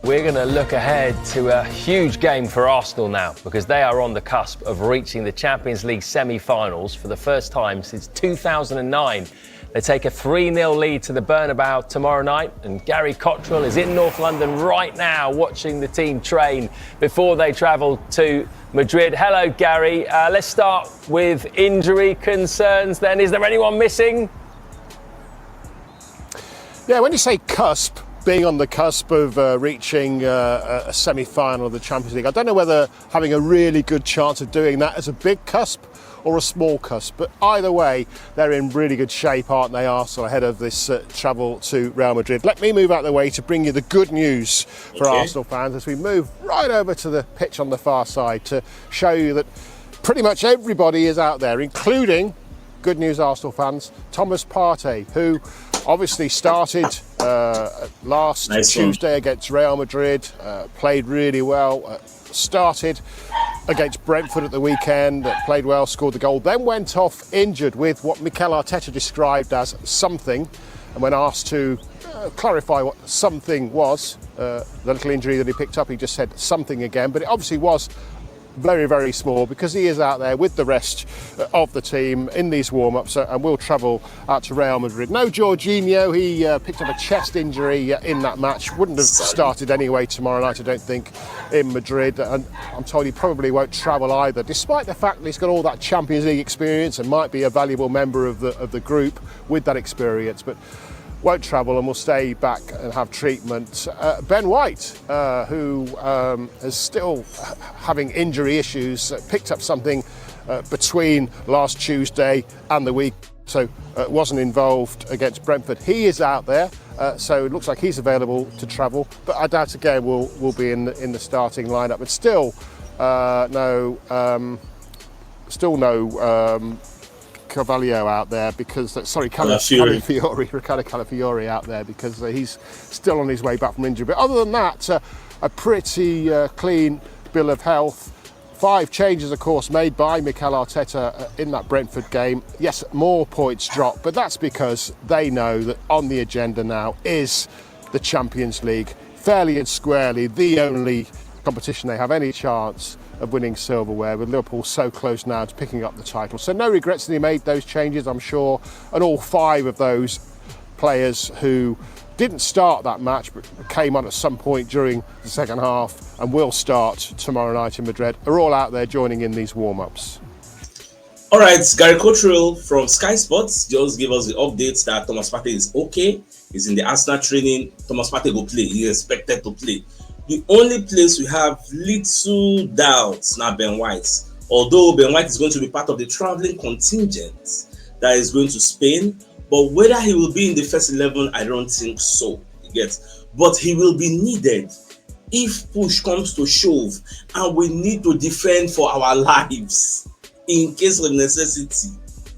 We're going to look ahead to a huge game for Arsenal now, because they are on the cusp of reaching the Champions League semi-finals for the first time since 2009. They take a 3-0 lead to the Bernabéu tomorrow night, and Gary Cottrell is in North London right now watching the team train before they travel to Madrid. Hello, Gary. Let's start with injury concerns then. Is there anyone missing? Yeah, when you say cusp, being on the cusp of reaching a semi-final of the Champions League, I don't know whether having a really good chance of doing that as a big cusp or a small cusp, but either way, they're in really good shape, aren't they, Arsenal, ahead of this travel to Real Madrid. Let me move out of the way to bring you the good news for Arsenal fans as we move right over to the pitch on the far side to show you that pretty much everybody is out there, including, good news Arsenal fans, Thomas Partey, who obviously started last Tuesday against Real Madrid, played really well, started against Brentford at the weekend, played well, scored the goal, then went off injured with what Mikel Arteta described as something, and when asked to clarify what something was, the little injury that he picked up, he just said something again, but it obviously was very, very small because he is out there with the rest of the team in these warm-ups and will travel out to Real Madrid. No Jorginho, he picked up a chest injury in that match, wouldn't have started anyway tomorrow night, I don't think, in Madrid, and I'm told he probably won't travel either, despite the fact that he's got all that Champions League experience and might be a valuable member of the group with that experience, but won't travel and will stay back and have treatment. Ben White, who is still having injury issues, picked up something between last Tuesday and the week, so wasn't involved against Brentford. He is out there, so it looks like he's available to travel, but I doubt again will be in the starting lineup. But still no Carvalho out there because, Ricardo Calafiori out there because he's still on his way back from injury. But other than that, a pretty clean bill of health. 5 changes, of course, made by Mikel Arteta in that Brentford game. Yes, more points dropped, but that's because they know that on the agenda now is the Champions League, fairly and squarely the only competition they have any chance of winning silverware, with Liverpool so close now to picking up the title. So no regrets that he made those changes, I'm sure, and all 5 of those players who didn't start that match but came on at some point during the second half and will start tomorrow night in Madrid are all out there joining in these warm-ups. All right, Gary Cottrell from Sky Sports just gave us the updates that Thomas Partey is okay. He's in the Arsenal training. Thomas Partey will play. He is expected to play. The only place we have little doubts now, Ben White. Although Ben White is going to be part of the traveling contingent that is going to Spain, but whether he will be in the first 11, I don't think so. You get, but he will be needed if push comes to shove, and we need to defend for our lives in case of necessity.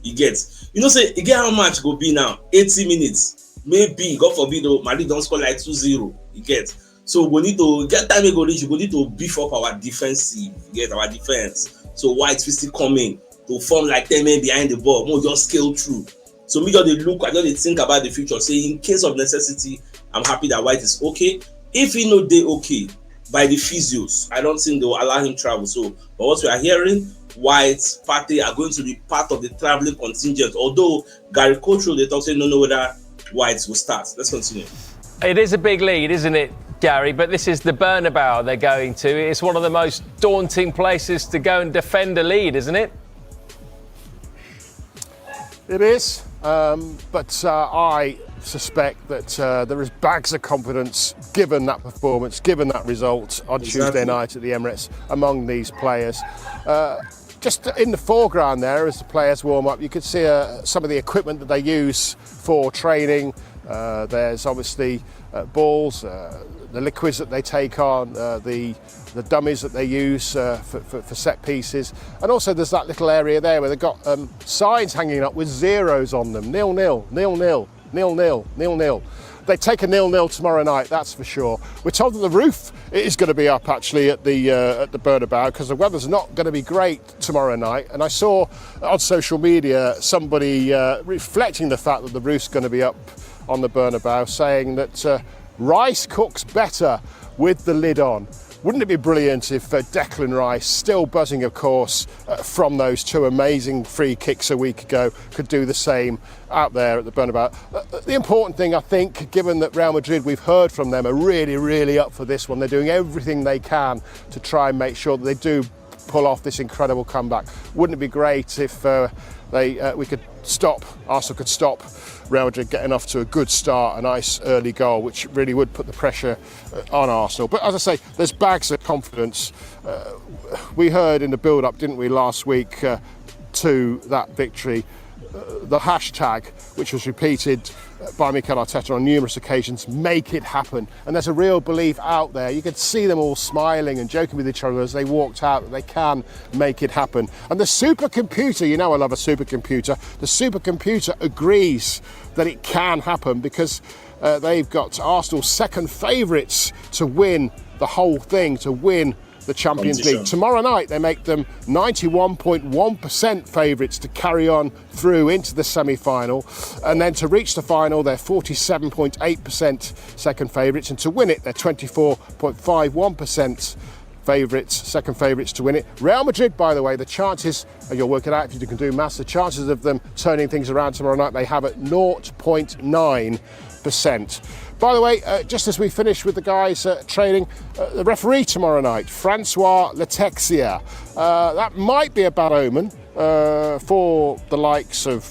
You get, say you get how much go be now? 80 minutes, maybe. God forbid, Madrid don't score like 2-0. You get. So we need to get time we go reach. We need to beef up our defensive, get our defense. So White will still coming to form like 10 men behind the ball, more just scale through. So me just look, I just think about the future. Say in case of necessity, I'm happy that White is okay. If he know they okay by the physios, I don't think they will allow him travel. So, but what we are hearing, White, Partey are going to be part of the traveling contingent. Although Gary Cottrell, they talk say no whether White will start. Let's continue. It is a big lead, isn't it, Gary? But this is the Bernabéu they're going to. It's one of the most daunting places to go and defend a lead, isn't it? It is, but I suspect that there is bags of confidence given that performance, given that result on Tuesday night at the Emirates among these players. Just in the foreground there, as the players warm up, you could see some of the equipment that they use for training. There's obviously balls, the liquids that they take on, the dummies that they use for set pieces, and also there's that little area there where they've got signs hanging up with zeros on them: 0-0, 0-0, 0-0, 0-0. They take a 0-0 tomorrow night, that's for sure. We're told that the roof is going to be up actually at the Bernabéu because the weather's not going to be great tomorrow night. And I saw on social media somebody reflecting the fact that the roof's going to be up on the Bernabéu, saying that Rice cooks better with the lid on. Wouldn't it be brilliant if Declan Rice, still buzzing of course from those 2 amazing free kicks a week ago, could do the same out there at the Bernabéu. The important thing, I think, given that Real Madrid, we've heard from them, are really up for this one. They're doing everything they can to try and make sure that they do pull off this incredible comeback. Wouldn't it be great if Arsenal could stop Real Madrid getting off to a good start, a nice early goal, which really would put the pressure on Arsenal. But as I say, there's bags of confidence. We heard in the build-up, didn't we, last week to that victory, the hashtag, which was repeated by Mikel Arteta on numerous occasions, make it happen. And there's a real belief out there. You could see them all smiling and joking with each other as they walked out that they can make it happen. And the supercomputer, you know I love a supercomputer, the supercomputer agrees that it can happen because they've got Arsenal's second favourites to win the whole thing, to win the Champions League. Tomorrow night they make them 91.1% favourites to carry on through into the semi-final, and then to reach the final they're 47.8% second favourites, and to win it they're 24.51% favourites, second favourites to win it. Real Madrid, by the way, the chances, and you'll work it out if you can do maths, the chances of them turning things around tomorrow night they have at 0.9%. By the way, just as we finish with the guys training, the referee tomorrow night, Francois Letexia. That might be a bad omen for the likes of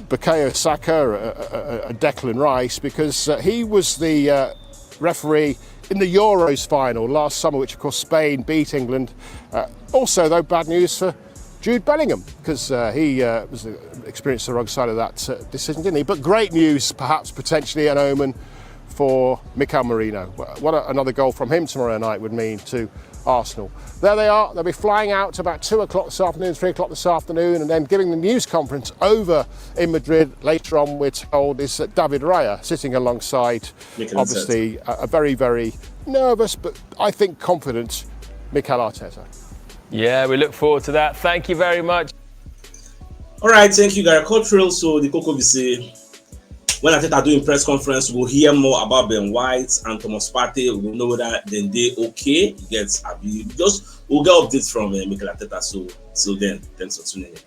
Bukayo Saka and Declan Rice, because he was the referee in the Euros final last summer, which of course Spain beat England. Also, though, bad news for Jude Bellingham, because he experienced the wrong side of that decision, didn't he? But great news, perhaps potentially an omen for Mikel Merino. What another goal from him tomorrow night would mean to Arsenal. There they are. They'll be flying out about 2 o'clock this afternoon, 3 o'clock this afternoon, and then giving the news conference over in Madrid later on, we're told, is David Raya, sitting alongside, obviously, a very nervous, but I think confident Mikel Arteta. Yeah, we look forward to that. Thank you very much. All right, thank you, Gary Cottrell. So the Coco say, when Arteta doing press conference, we'll hear more about Ben White and Thomas Partey. We'll know whether then they okay. We'll get updates from Mikel Arteta. So then, thanks for tuning in.